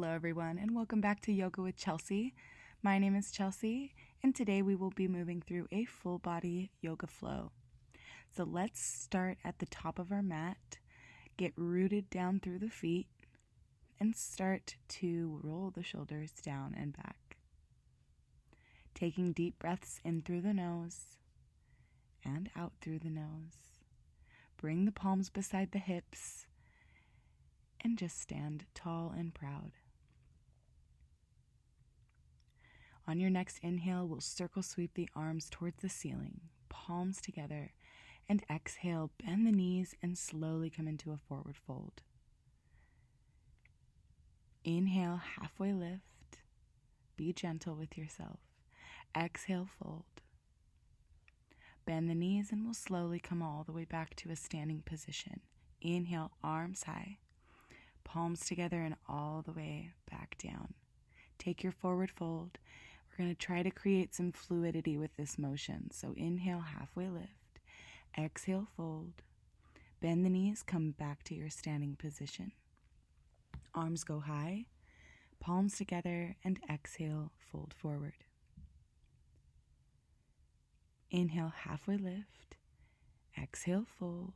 Hello everyone, and welcome back to Yoga with Chelsie. My name is Chelsie, and today we will be moving through a full body yoga flow. So let's start at the top of our mat, get rooted down through the feet, and start to roll the shoulders down and back. Taking deep breaths in through the nose and out through the nose. Bring the palms beside the hips and just stand tall and proud. On your next inhale, we'll circle sweep the arms towards the ceiling, palms together, and exhale, bend the knees and slowly come into a forward fold. Inhale, halfway lift. Be gentle with yourself. Exhale, fold. Bend the knees and we'll slowly come all the way back to a standing position. Inhale, arms high. Palms together and all the way back down. Take your forward fold. We're going to try to create some fluidity with this motion. So inhale, halfway lift. Exhale, fold. Bend the knees, come back to your standing position. Arms go high, palms together, and exhale, fold forward. Inhale, halfway lift. Exhale, fold.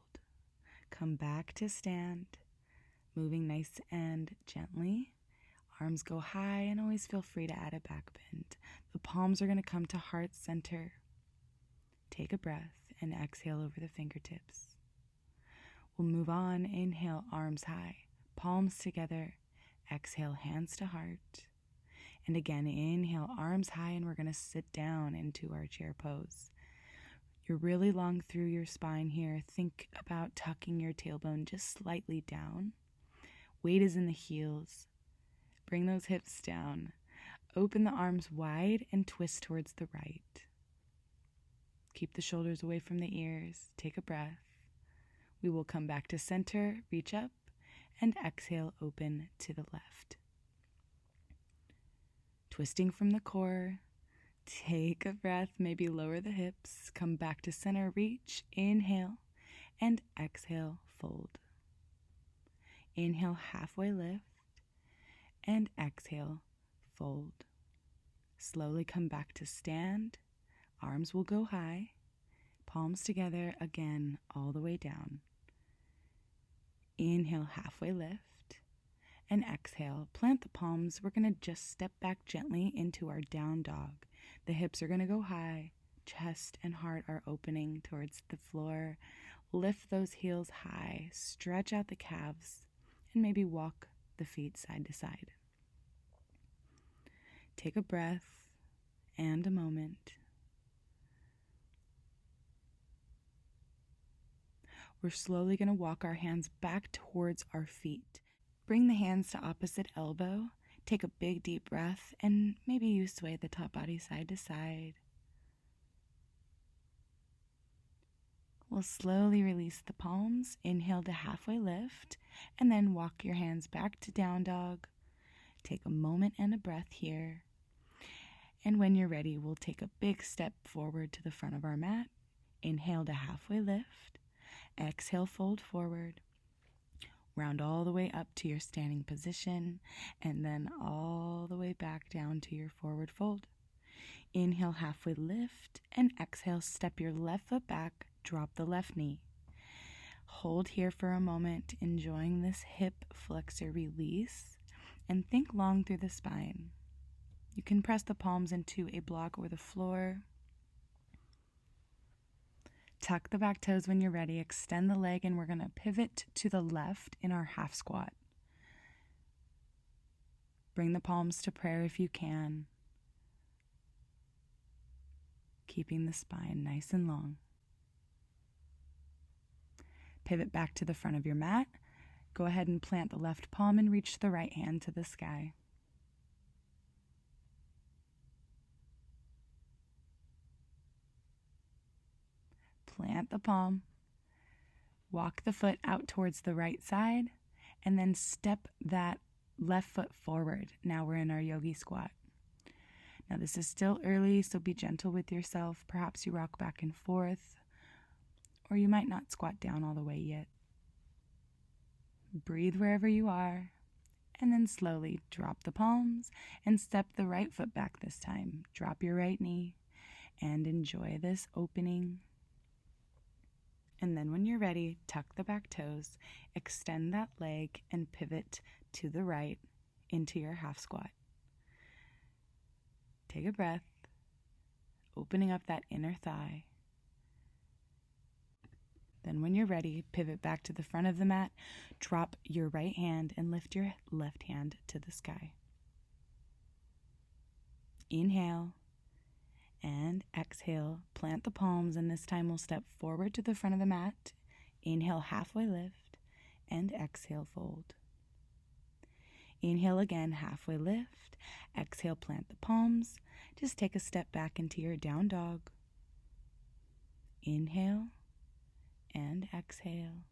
Come back to stand. Moving nice and gently. Arms go high and always feel free to add a back bend. The palms are going to come to heart center. Take a breath and exhale over the fingertips. We'll move on. Inhale, arms high, palms together. Exhale, hands to heart. And again, inhale, arms high, and we're going to sit down into our chair pose. You're really long through your spine here. Think about tucking your tailbone just slightly down. Weight is in the heels. Bring those hips down. Open the arms wide and twist towards the right. Keep the shoulders away from the ears. Take a breath. We will come back to center, reach up, and exhale, open to the left. Twisting from the core. Take a breath, maybe lower the hips. Come back to center, reach, inhale, and exhale, fold. Inhale, halfway lift, and exhale, fold. Slowly come back to stand. Arms will go high, palms together, again, all the way down. Inhale, halfway lift, and exhale. Plant the palms. We're going to just step back gently into our down dog. The hips are going to go high. Chest and heart are opening towards the floor. Lift those heels high. Stretch out the calves. And maybe walk the feet side to side. Take a breath and a moment. We're slowly going to walk our hands back towards our feet. Bring the hands to opposite elbow. Take a big deep breath and maybe you sway the top body side to side. We'll slowly release the palms, inhale to halfway lift, and then walk your hands back to down dog. Take a moment and a breath here. And when you're ready, we'll take a big step forward to the front of our mat. Inhale to halfway lift. Exhale, fold forward. Round all the way up to your standing position, and then all the way back down to your forward fold. Inhale, halfway lift, and exhale, step your left foot back. Drop the left knee. Hold here for a moment, enjoying this hip flexor release, and think long through the spine. You can press the palms into a block or the floor. Tuck the back toes when you're ready. Extend the leg, and we're going to pivot to the left in our half squat. Bring the palms to prayer if you can, keeping the spine nice and long. Pivot back to the front of your mat. Go ahead and plant the left palm and reach the right hand to the sky. Plant the palm. Walk the foot out towards the right side and then step that left foot forward. Now we're in our yogi squat. Now this is still early, so be gentle with yourself. Perhaps you rock back and forth, or you might not squat down all the way yet. Breathe wherever you are and then slowly drop the palms and step the right foot back this time. Drop your right knee and enjoy this opening. And then when you're ready, tuck the back toes, extend that leg, and pivot to the right into your half squat. Take a breath, opening up that inner thigh. Then when you're ready, pivot back to the front of the mat, drop your right hand and lift your left hand to the sky. Inhale and exhale, plant the palms, and this time we'll step forward to the front of the mat. Inhale, halfway lift, and exhale, fold. Inhale again, halfway lift. Exhale, plant the palms. Just take a step back into your down dog. Inhale and exhale.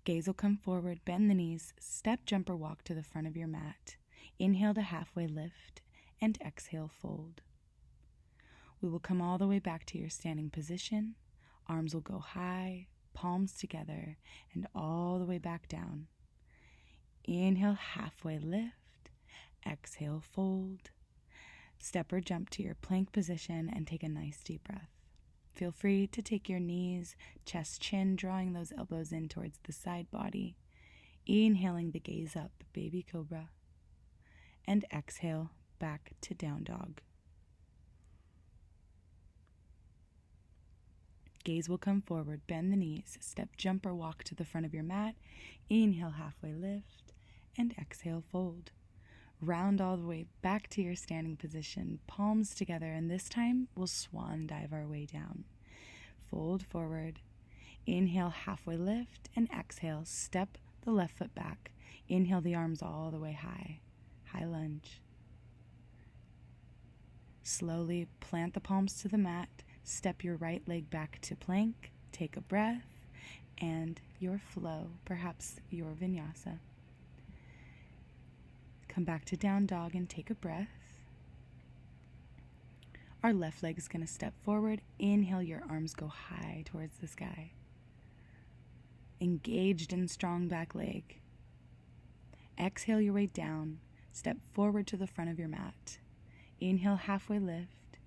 Gaze will come forward, bend the knees, step, jump, or walk to the front of your mat. Inhale to halfway lift and exhale, fold. We will come all the way back to your standing position. Arms will go high, palms together, and all the way back down. Inhale, halfway lift. Exhale, fold. Step or jump to your plank position and take a nice deep breath. Feel free to take your knees, chest, chin, drawing those elbows in towards the side body. Inhaling the gaze up, baby cobra. And exhale, back to down dog. Gaze will come forward, bend the knees, step, jump, or walk to the front of your mat. Inhale, halfway lift, and exhale, fold. Round all the way back to your standing position, palms together, and this time we'll swan dive our way down. Fold forward. Inhale, halfway lift, and exhale, step the left foot back. Inhale the arms all the way high. High lunge. Slowly plant the palms to the mat. Step your right leg back to plank. Take a breath and your flow, perhaps your vinyasa. Come back to down dog and take a breath. Our left leg is going to step forward. Inhale, your arms go high towards the sky. Engaged and strong back leg. Exhale your way down. Step forward to the front of your mat. Inhale, halfway lift,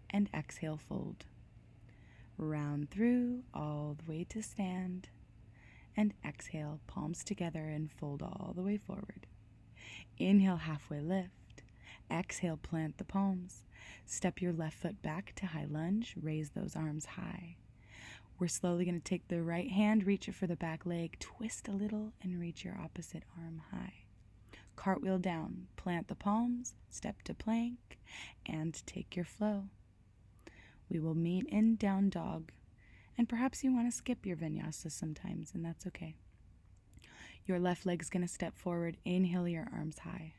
and exhale, fold. Round through, all the way to stand, and exhale, palms together and fold all the way forward. Inhale, halfway lift. Exhale, plant the palms. Step your left foot back to high lunge. Raise those arms high. We're slowly going to take the right hand, reach it for the back leg, twist a little, and reach your opposite arm high. Cartwheel down, plant the palms, step to plank, and take your flow. We will meet in down dog, and perhaps you want to skip your vinyasa sometimes, and that's okay. Your left leg's going to step forward. Inhale your arms high.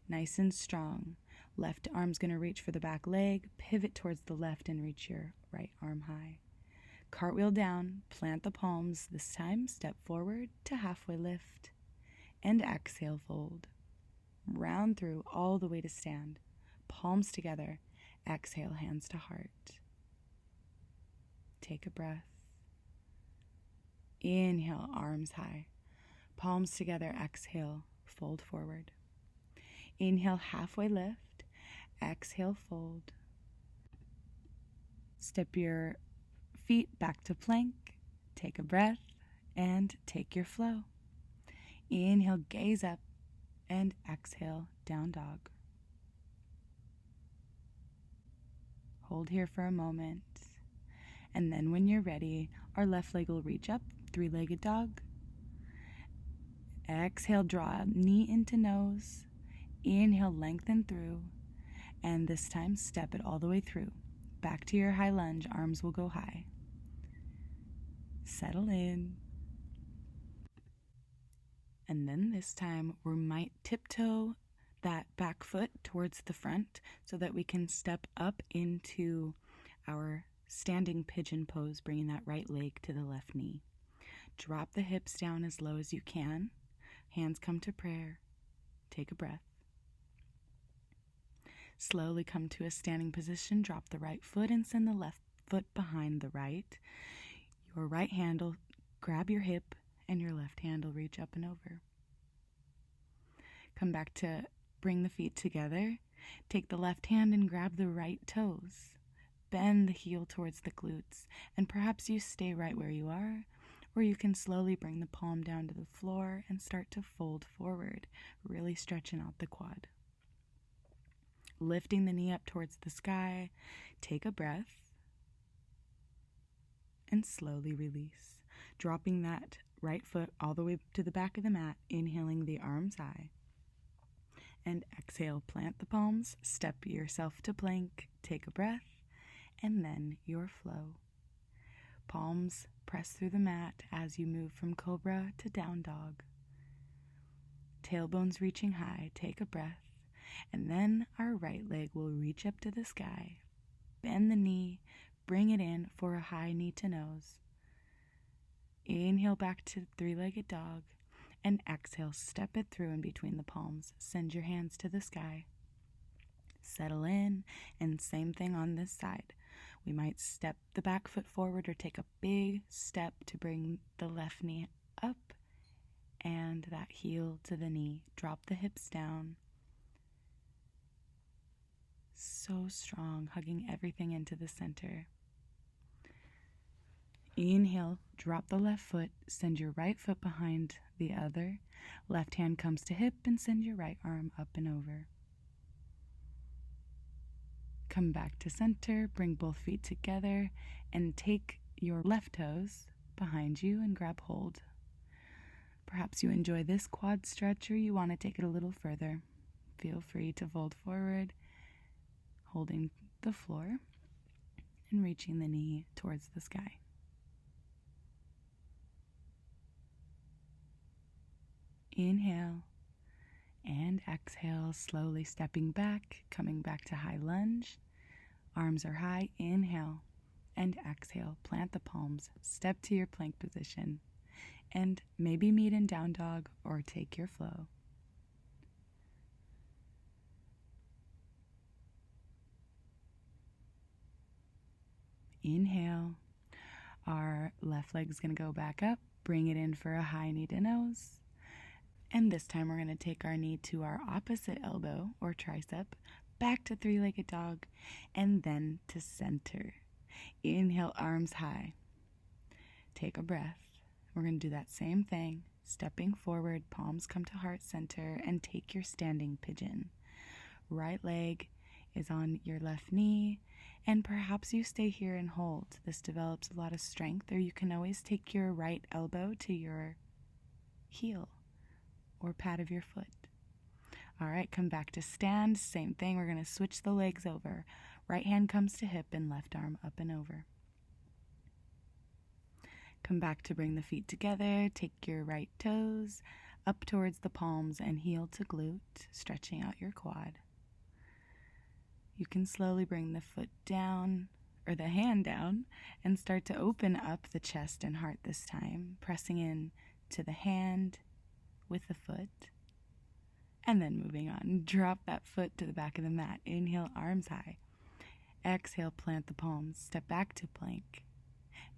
Nice and strong. Left arm's going to reach for the back leg, pivot towards the left, and reach your right arm high. Cartwheel down, plant the palms. This time, step forward to halfway lift. And exhale, fold. Round through all the way to stand. Palms together. Exhale, hands to heart. Take a breath. Inhale, arms high. Palms together. Exhale, fold forward. Inhale, halfway lift. Exhale, fold. Step your feet back to plank. Take a breath and take your flow. Inhale, gaze up, and exhale, down dog. Hold here for a moment, and then when you're ready, our left leg will reach up, three-legged dog. Exhale, draw knee into nose. Inhale, lengthen through, and this time step it all the way through. Back to your high lunge, arms will go high. Settle in. And then this time we might tiptoe that back foot towards the front so that we can step up into our standing pigeon pose, bringing that right leg to the left knee. Drop the hips down as low as you can. Hands come to prayer. Take a breath. Slowly come to a standing position. Drop the right foot and send the left foot behind the right. Your right hand will grab your hip and your left hand will reach up and over. Come back to bring the feet together. Take the left hand and grab the right toes. Bend the heel towards the glutes, and perhaps you stay right where you are, or you can slowly bring the palm down to the floor and start to fold forward, really stretching out the quad. Lifting the knee up towards the sky, take a breath, and slowly release. Dropping that right foot all the way to the back of the mat, inhaling the arms high. And exhale, plant the palms, step yourself to plank, take a breath, and then your flow. Palms press through the mat as you move from cobra to down dog. Tailbones reaching high, take a breath, and then our right leg will reach up to the sky. Bend the knee, bring it in for a high knee to nose. Inhale back to three-legged dog, and exhale, step it through in between the palms. Send your hands to the sky. Settle in, and same thing on this side. We might step the back foot forward or take a big step to bring the left knee up and that heel to the knee. Drop the hips down. So strong, hugging everything into the center. Inhale, drop the left foot, send your right foot behind the other. Left hand comes to hip and send your right arm up and over. Come back to center, bring both feet together, and take your left toes behind you and grab hold. Perhaps you enjoy this quad stretch or you want to take it a little further. Feel free to fold forward, holding the floor and reaching the knee towards the sky. Inhale and exhale, slowly stepping back, coming back to high lunge. Arms are high, inhale and exhale. Plant the palms, step to your plank position, and maybe meet in down dog or take your flow. Inhale, our left leg is going to go back up, bring it in for a high knee to nose. And this time we're going to take our knee to our opposite elbow or tricep, back to three-legged dog, and then to center. Inhale, arms high. Take a breath. We're going to do that same thing, stepping forward, palms come to heart center, and take your standing pigeon. Right leg is on your left knee, and perhaps you stay here and hold. This develops a lot of strength, or you can always take your right elbow to your heel or pad of your foot. All right, come back to stand. Same thing. We're going to switch the legs over. Right hand comes to hip and left arm up and over. Come back to bring the feet together. Take your right toes up towards the palms and heel to glute, stretching out your quad. You can slowly bring the foot down or the hand down and start to open up the chest and heart this time, pressing in to the hand with the foot, and then moving on. Drop that foot to the back of the mat. Inhale, arms high. Exhale, plant the palms. Step back to plank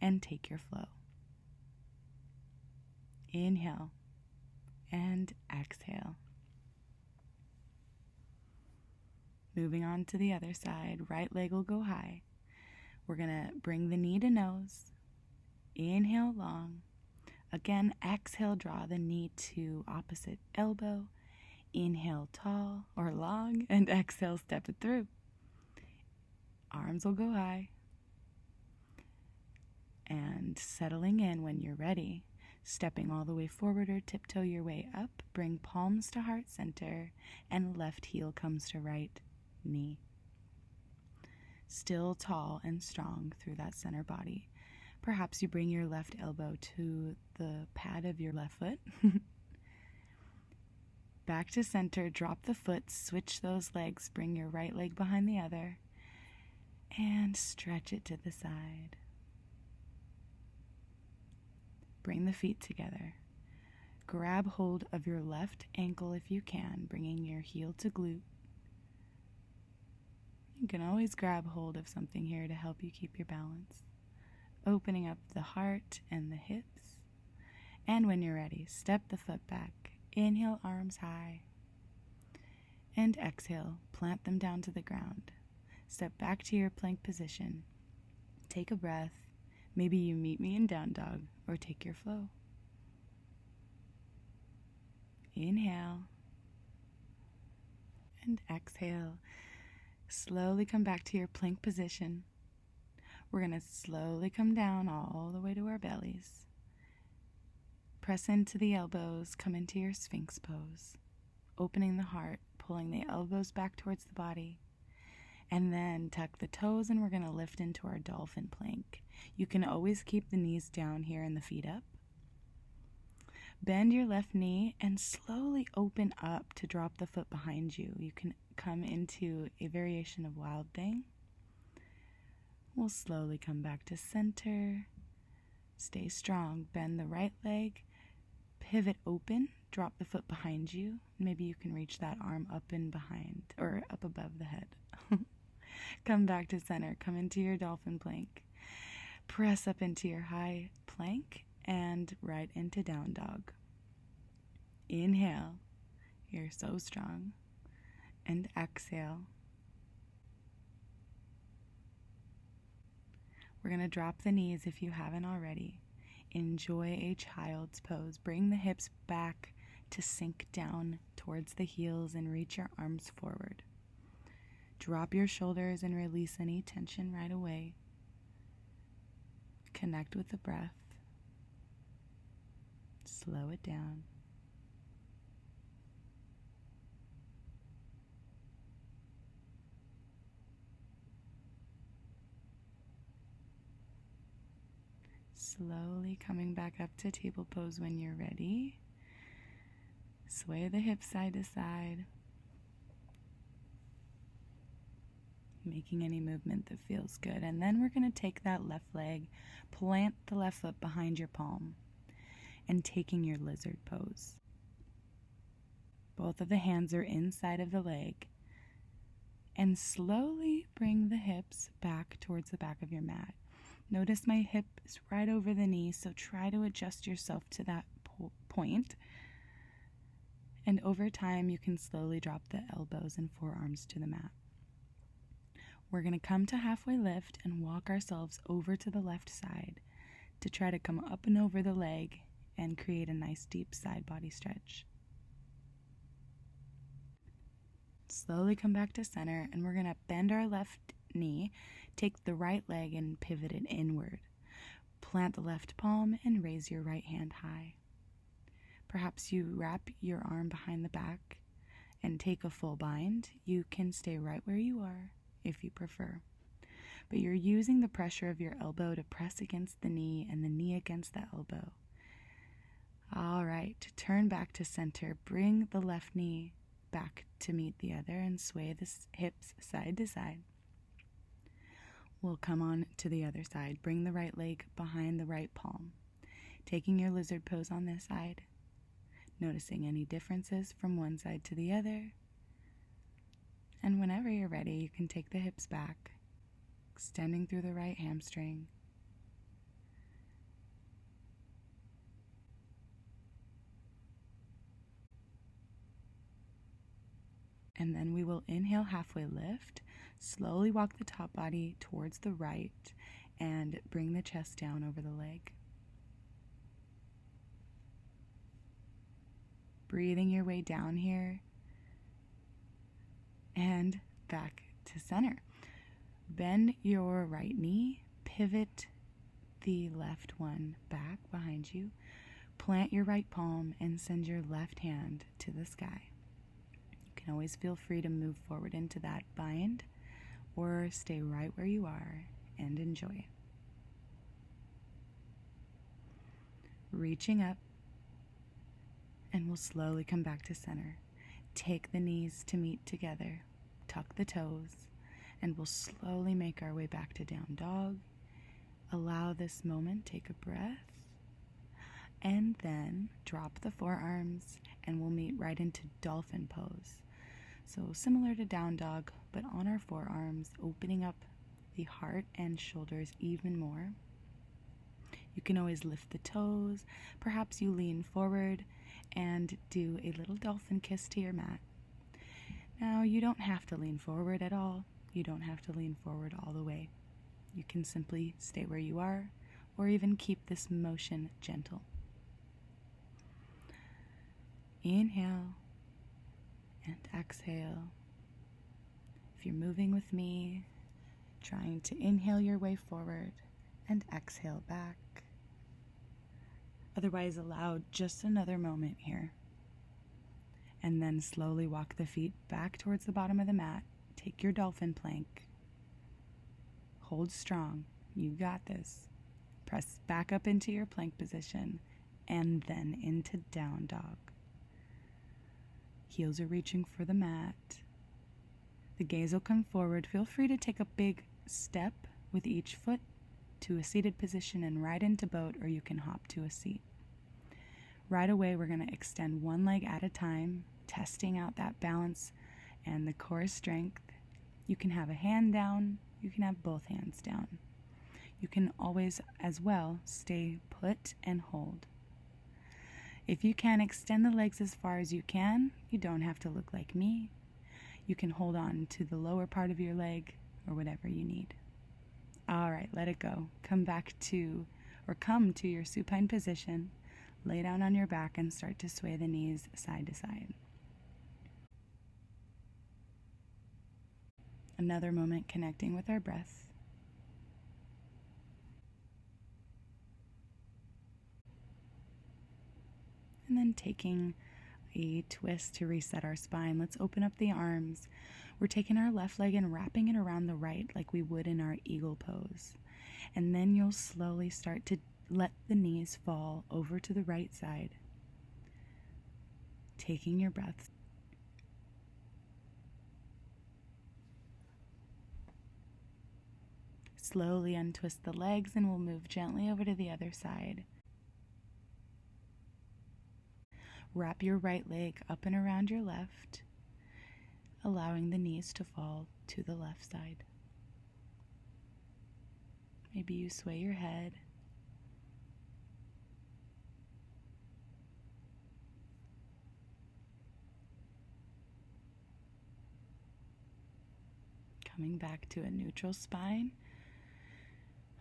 and take your flow. Inhale and exhale. Moving on to the other side. Right leg will go high. We're going to bring the knee to nose. Inhale long. Again, exhale, draw the knee to opposite elbow. Inhale, tall or long, and exhale, step it through. Arms will go high. And settling in when you're ready, stepping all the way forward or tiptoe your way up, bring palms to heart center, and left heel comes to right knee. Still tall and strong through that center body. Perhaps you bring your left elbow to the pad of your left foot. Back to center, drop the foot, switch those legs, bring your right leg behind the other, and stretch it to the side. Bring the feet together. Grab hold of your left ankle if you can, bringing your heel to glute. You can always grab hold of something here to help you keep your balance. Opening up the heart and the hips. And when you're ready, step the foot back. Inhale, arms high. And exhale, plant them down to the ground. Step back to your plank position. Take a breath. Maybe you meet me in down dog or take your flow. Inhale. And exhale. Slowly come back to your plank position. We're going to slowly come down all the way to our bellies. Press into the elbows, come into your Sphinx pose. Opening the heart, pulling the elbows back towards the body. And then tuck the toes and we're going to lift into our dolphin plank. You can always keep the knees down here and the feet up. Bend your left knee and slowly open up to drop the foot behind you. You can come into a variation of Wild Thing. We'll slowly come back to center. Stay strong. Bend the right leg. Pivot open. Drop the foot behind you. Maybe you can reach that arm up and behind or up above the head. Come back to center. Come into your dolphin plank. Press up into your high plank and right into down dog. Inhale. You're so strong. And exhale. We're going to drop the knees if you haven't already. Enjoy a child's pose. Bring the hips back to sink down towards the heels and reach your arms forward. Drop your shoulders and release any tension right away. Connect with the breath. Slow it down. Slowly coming back up to table pose when you're ready. Sway the hips side to side. Making any movement that feels good. And then we're going to take that left leg, plant the left foot behind your palm, and taking your lizard pose. Both of the hands are inside of the leg. And slowly bring the hips back towards the back of your mat. Notice my hip is right over the knee, so try to adjust yourself to that point. And over time, you can slowly drop the elbows and forearms to the mat. We're going to come to halfway lift and walk ourselves over to the left side to try to come up and over the leg and create a nice deep side body stretch. Slowly come back to center and we're going to bend our left knee, take the right leg and pivot it inward. Plant the left palm and raise your right hand high. Perhaps you wrap your arm behind the back and take a full bind. You can stay right where you are if you prefer. But you're using the pressure of your elbow to press against the knee and the knee against the elbow. All right, turn back to center. Bring the left knee back to meet the other and sway the hips side to side. We'll come on to the other side. Bring the right leg behind the right palm. Taking your lizard pose on this side. Noticing any differences from one side to the other. And whenever you're ready, you can take the hips back, extending through the right hamstring. And then we will inhale, halfway lift. Slowly walk the top body towards the right and bring the chest down over the leg. Breathing your way down here and back to center. Bend your right knee, pivot the left one back behind you. Plant your right palm and send your left hand to the sky. You can always feel free to move forward into that bind or stay right where you are and enjoy. Reaching up, and we'll slowly come back to center. Take the knees to meet together, tuck the toes, and we'll slowly make our way back to down dog. Allow this moment, take a breath, and then drop the forearms and we'll meet right into dolphin pose. So similar to down dog, but on our forearms, opening up the heart and shoulders even more. You can always lift the toes. Perhaps you lean forward and do a little dolphin kiss to your mat. Now, you don't have to lean forward at all. You don't have to lean forward all the way. You can simply stay where you are, or even keep this motion gentle. Inhale and exhale. If you're moving with me, trying to inhale your way forward and exhale back. Otherwise, allow just another moment here. And then slowly walk the feet back towards the bottom of the mat. Take your dolphin plank. Hold strong. You got this. Press back up into your plank position and then into down dog. Heels are reaching for the mat. The gaze will come forward. Feel free to take a big step with each foot to a seated position and right into boat, or you can hop to a seat. Right away, we're going to extend one leg at a time, testing out that balance and the core strength. You can have a hand down. You can have both hands down. You can always, as well, stay put and hold. If you can, extend the legs as far as you can. You don't have to look like me. You can hold on to the lower part of your leg or whatever you need. All right, let it go. Come to your supine position. Lay down on your back and start to sway the knees side to side. Another moment connecting with our breath. And then taking a twist to reset our spine. Let's open up the arms. We're taking our left leg and wrapping it around the right like we would in our eagle pose. And then you'll slowly start to let the knees fall over to the right side. Taking your breath. Slowly untwist the legs and we'll move gently over to the other side. Wrap your right leg up and around your left, allowing the knees to fall to the left side. Maybe you sway your head. Coming back to a neutral spine,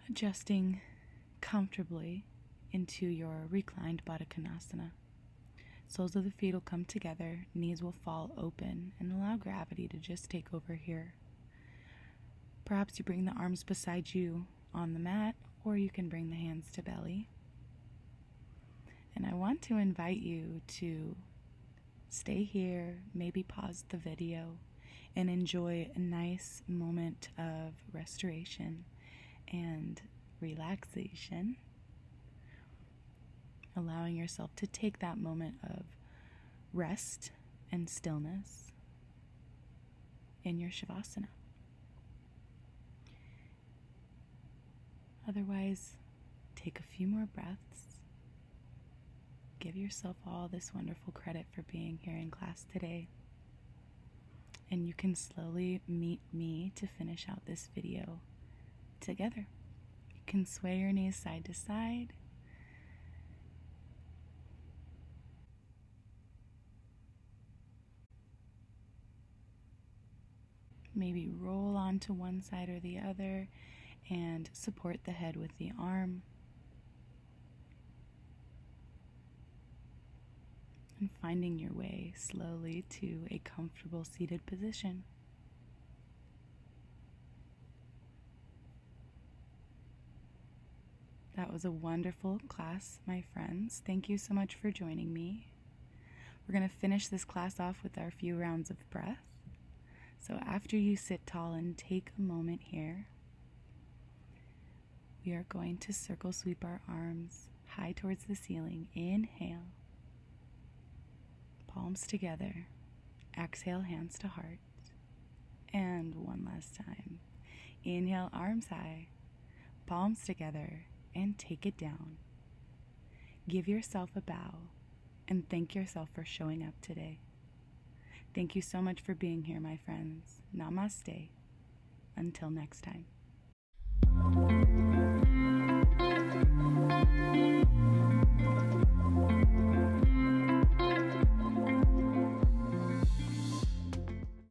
adjusting comfortably into your reclined Baddha Konasana. Soles of the feet will come together, knees will fall open, and allow gravity to just take over here. Perhaps you bring the arms beside you on the mat, or you can bring the hands to belly. And I want to invite you to stay here, maybe pause the video, and enjoy a nice moment of restoration and relaxation. Allowing yourself to take that moment of rest and stillness in your Shavasana. Otherwise, take a few more breaths. Give yourself all this wonderful credit for being here in class today. And you can slowly meet me to finish out this video together. You can sway your knees side to side. Maybe roll onto one side or the other and support the head with the arm. And finding your way slowly to a comfortable seated position. That was a wonderful class, my friends. Thank you so much for joining me. We're going to finish this class off with our few rounds of breath. So after you sit tall and take a moment here, we are going to circle sweep our arms high towards the ceiling. Inhale, palms together. Exhale, hands to heart. And one last time. Inhale, arms high, palms together, and take it down. Give yourself a bow and thank yourself for showing up today. Thank you so much for being here, my friends. Namaste. Until next time.